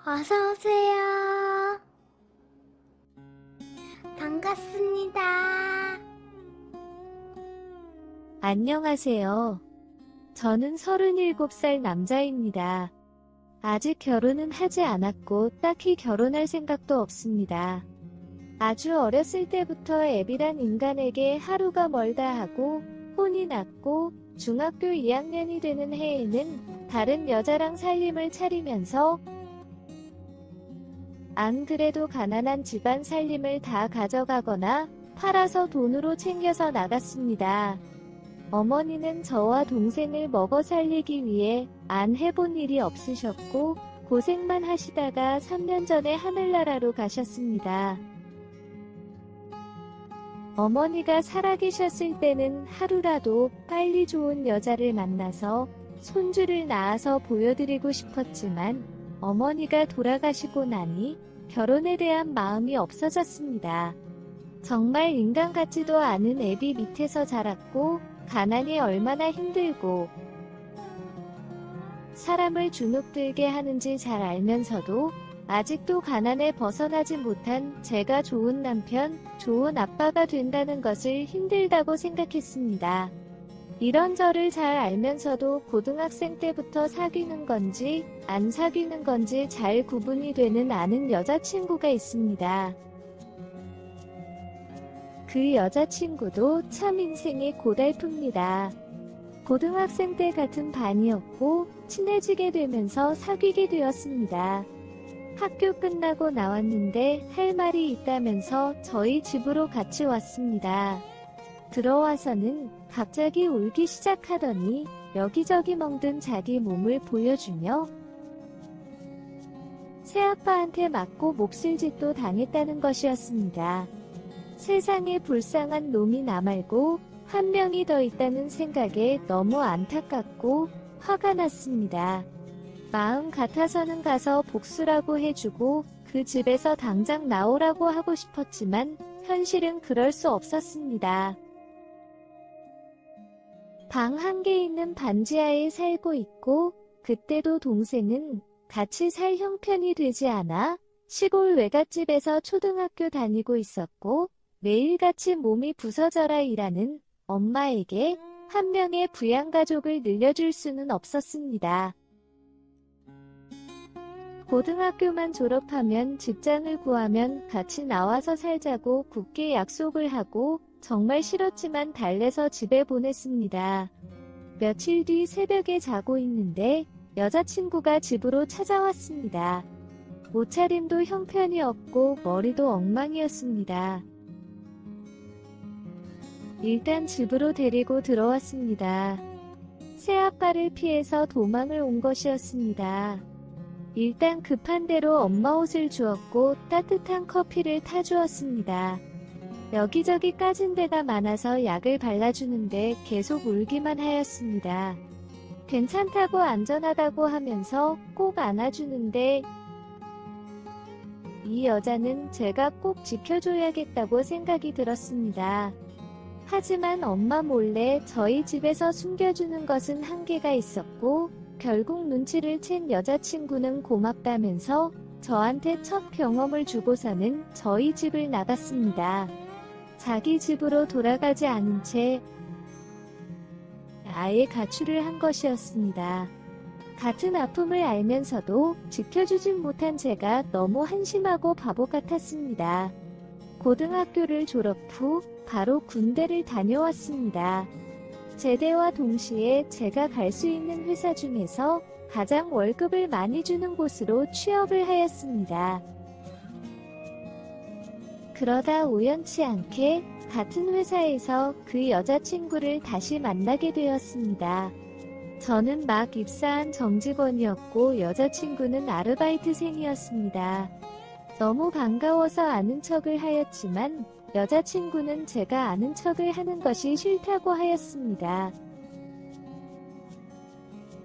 어서 오세요. 반갑습니다. 안녕하세요. 저는 37살 남자입니다. 아직 결혼은 하지 않았고 딱히 결혼할 생각도 없습니다. 아주 어렸을 때부터 애비란 인간에게 하루가 멀다 하고 혼이 났고 중학교 2학년이 되는 해에는 다른 여자랑 살림을 차리면서 안 그래도 가난한 집안 살림을 다 가져가거나 팔아서 돈으로 챙겨서 나갔습니다. 어머니는 저와 동생을 먹어 살리기 위해 안 해본 일이 없으셨고 고생만 하시다가 3년 전에 하늘나라로 가셨습니다. 어머니가 살아계셨을 때는 하루라도 빨리 좋은 여자를 만나서 손주를 낳아서 보여드리고 싶었지만 어머니가 돌아가시고 나니 결혼에 대한 마음이 없어졌습니다. 정말 인간 같지도 않은 애비 밑에서 자랐고 가난이 얼마나 힘들고 사람을 주눅들게 하는지 잘 알면서도 아직도 가난에 벗어나지 못한 제가 좋은 남편, 좋은 아빠가 된다는 것을 힘들다고 생각했습니다. 이런 저를 잘 알면서도 고등학생 때부터 사귀는 건지 안 사귀는 건지 잘 구분이 되는 아는 여자친구가 있습니다. 그 여자친구도 참 인생이 고달픕니다. 고등학생 때 같은 반이었고 친해지게 되면서 사귀게 되었습니다. 학교 끝나고 나왔는데 할 말이 있다면서 저희 집으로 같이 왔습니다. 들어와서는 갑자기 울기 시작하더니 여기저기 멍든 자기 몸을 보여주며 새아빠한테 맞고 몹쓸짓도 당했다는 것이었습니다. 세상에 불쌍한 놈이 나 말고 한 명이 더 있다는 생각에 너무 안타깝고 화가 났습니다. 마음 같아서는 가서 복수라고 해주고 그 집에서 당장 나오라고 하고 싶었지만 현실은 그럴 수 없었습니다. 방 한 개 있는 반지하에 살고 있고 그때도 동생은 같이 살 형편이 되지 않아 시골 외갓집에서 초등학교 다니고 있었고 매일같이 몸이 부서져라 일하는 엄마에게 한 명의 부양가족을 늘려줄 수는 없었습니다. 고등학교만 졸업하면 직장을 구하면 같이 나와서 살자고 굳게 약속을 하고 정말 싫었지만 달래서 집에 보냈습니다. 며칠 뒤 새벽에 자고 있는데 여자친구가 집으로 찾아왔습니다. 옷차림도 형편이 없고 머리도 엉망이었습니다. 일단 집으로 데리고 들어왔습니다. 새아빠를 피해서 도망을 온 것이었습니다. 일단 급한 대로 엄마 옷을 주었고 따뜻한 커피를 타주었습니다. 여기저기 까진 데가 많아서 약을 발라주는데 계속 울기만 하였습니다. 괜찮다고 안전하다고 하면서 꼭 안아주는데 이 여자는 제가 꼭 지켜줘야겠다고 생각이 들었습니다. 하지만 엄마 몰래 저희 집에서 숨겨주는 것은 한계가 있었고 결국 눈치를 챈 여자친구는 고맙다면서 저한테 첫 경험을 주고서는 저희 집을 나갔습니다. 자기 집으로 돌아가지 않은 채 아예 가출을 한 것이었습니다. 같은 아픔을 알면서도 지켜주진 못한 제가 너무 한심하고 바보 같았습니다. 고등학교를 졸업 후 바로 군대를 다녀왔습니다. 제대와 동시에 제가 갈 수 있는 회사 중에서 가장 월급을 많이 주는 곳으로 취업을 하였습니다. 그러다 우연치 않게 같은 회사에서 그 여자친구를 다시 만나게 되었습니다. 저는 막 입사한 정직원이었고 여자친구는 아르바이트생이었습니다. 너무 반가워서 아는 척을 하였지만 여자친구는 제가 아는 척을 하는 것이 싫다고 하였습니다.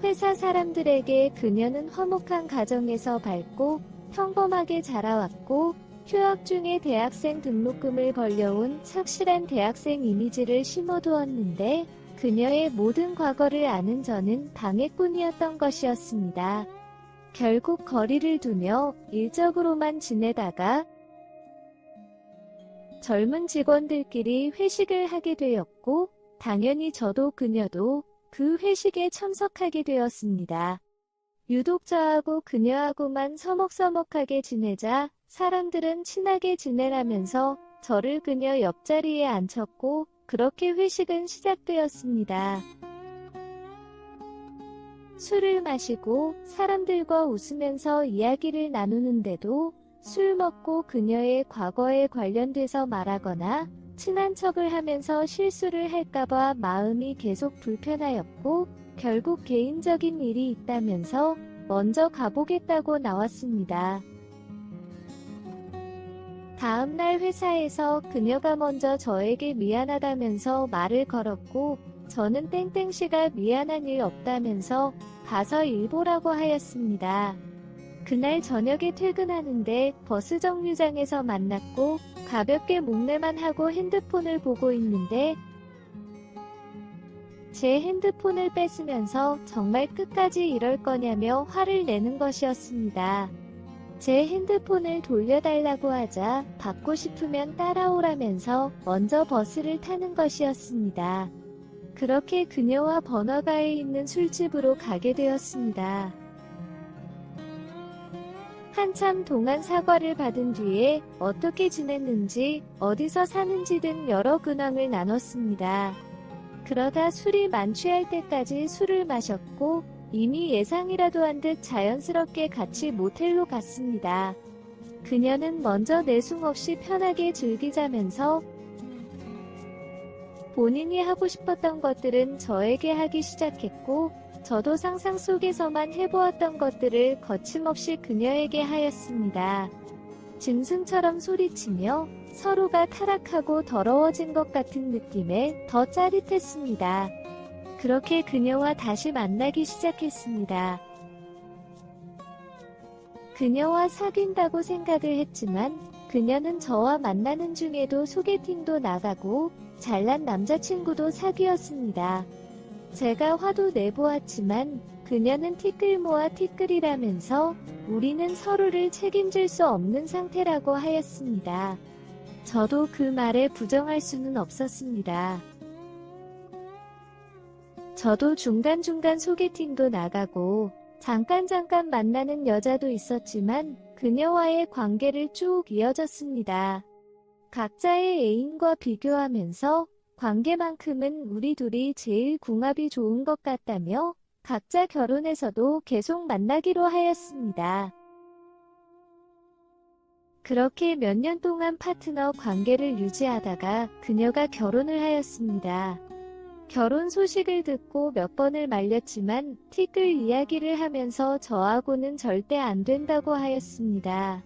회사 사람들에게 그녀는 화목한 가정에서 밝고 평범하게 자라왔고 휴학 중에 대학생 등록금을 벌려온 착실한 대학생 이미지를 심어두었는데 그녀의 모든 과거를 아는 저는 방해꾼이었던 것이었습니다. 결국 거리를 두며 일적으로만 지내다가 젊은 직원들끼리 회식을 하게 되었고, 당연히 저도 그녀도 그 회식에 참석하게 되었습니다. 유독 저하고 그녀하고만 서먹서먹하게 지내자 사람들은 친하게 지내라면서 저를 그녀 옆자리에 앉혔고, 그렇게 회식은 시작되었습니다. 술을 마시고 사람들과 웃으면서 이야기를 나누는데도 술 먹고 그녀의 과거에 관련돼서 말하거나 친한 척을 하면서 실수를 할까봐 마음이 계속 불편하였고, 결국 개인적인 일이 있다면서 먼저 가보겠다고 나왔습니다. 다음날 회사에서 그녀가 먼저 저에게 미안하다면서 말을 걸었고, 저는 땡땡씨가 미안한 일 없다면서 가서 일 보라고 하였습니다. 그날 저녁에 퇴근하는데 버스 정류장에서 만났고, 가볍게 목례만 하고 핸드폰을 보고 있는데 제 핸드폰을 뺏으면서 정말 끝까지 이럴 거냐며 화를 내는 것이었습니다. 제 핸드폰을 돌려달라고 하자 받고 싶으면 따라오라면서 먼저 버스를 타는 것이었습니다. 그렇게 그녀와 번화가에 있는 술집으로 가게 되었습니다. 한참 동안 사과를 받은 뒤에 어떻게 지냈는지, 어디서 사는지 등 여러 근황을 나눴습니다. 그러다 술이 만취할 때까지 술을 마셨고, 이미 예상이라도 한 듯 자연스럽게 같이 모텔로 갔습니다. 그녀는 먼저 내숭 없이 편하게 즐기자면서 본인이 하고 싶었던 것들은 저에게 하기 시작했고, 저도 상상 속에서만 해보았던 것들을 거침없이 그녀에게 하였습니다. 짐승처럼 소리치며 서로가 타락하고 더러워진 것 같은 느낌에 더 짜릿했습니다. 그렇게 그녀와 다시 만나기 시작했습니다. 그녀와 사귄다고 생각을 했지만 그녀는 저와 만나는 중에도 소개팅도 나가고 잘난 남자친구도 사귀었습니다. 제가 화도 내보았지만 그녀는 티끌모아 티끌이라면서 우리는 서로를 책임질 수 없는 상태라고 하였습니다. 저도 그 말에 부정할 수는 없었습니다. 저도 중간중간 소개팅도 나가고 잠깐 만나는 여자도 있었지만 그녀와의 관계를 쭉 이어졌습니다. 각자의 애인과 비교하면서 관계만큼은 우리 둘이 제일 궁합이 좋은 것 같다며 각자 결혼해서도 계속 만나기로 하였습니다. 그렇게 몇 년 동안 파트너 관계를 유지하다가 그녀가 결혼을 하였습니다. 결혼 소식을 듣고 몇 번을 말렸지만 티끌 이야기를 하면서 저하고는 절대 안 된다고 하였습니다.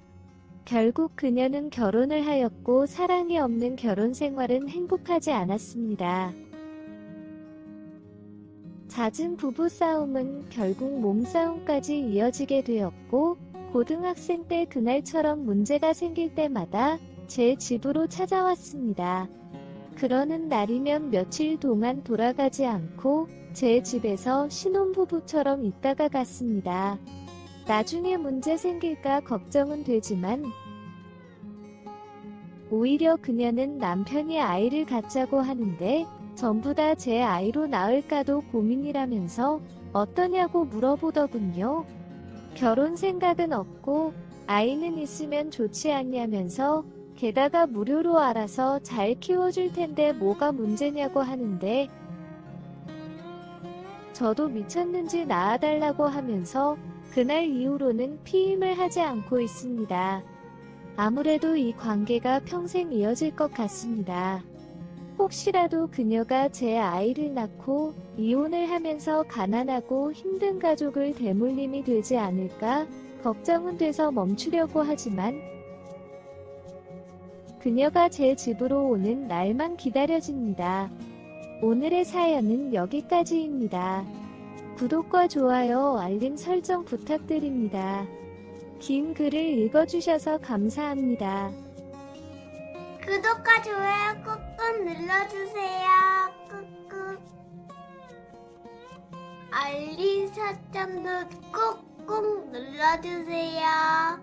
결국 그녀는 결혼을 하였고 사랑이 없는 결혼 생활은 행복하지 않았습니다. 잦은 부부싸움은 결국 몸싸움까지 이어지게 되었고, 고등학생 때 그날처럼 문제가 생길 때마다 제 집으로 찾아왔습니다. 그러는 날이면 며칠 동안 돌아가지 않고 제 집에서 신혼부부처럼 있다가 갔습니다. 나중에 문제 생길까 걱정은 되지만 오히려 그녀는 남편이 아이를 갖자고 하는데 전부 다 제 아이로 낳을까도 고민이라면서 어떠냐고 물어보더군요. 결혼 생각은 없고 아이는 있으면 좋지 않냐면서 게다가 무료로 알아서 잘 키워줄 텐데 뭐가 문제냐고 하는데 저도 미쳤는지 낳아달라고 하면서 그날 이후로는 피임을 하지 않고 있습니다. 아무래도 이 관계가 평생 이어질 것 같습니다. 혹시라도 그녀가 제 아이를 낳고 이혼을 하면서 가난하고 힘든 가족을 대물림이 되지 않을까 걱정은 돼서 멈추려고 하지만 그녀가 제 집으로 오는 날만 기다려집니다. 오늘의 사연은 여기까지입니다. 구독과 좋아요, 알림 설정 부탁드립니다. 긴 글을 읽어주셔서 감사합니다. 구독과 좋아요 꾹꾹 눌러주세요. 꾹꾹. 알림 설정도 꾹꾹 눌러주세요. 눌러주세요.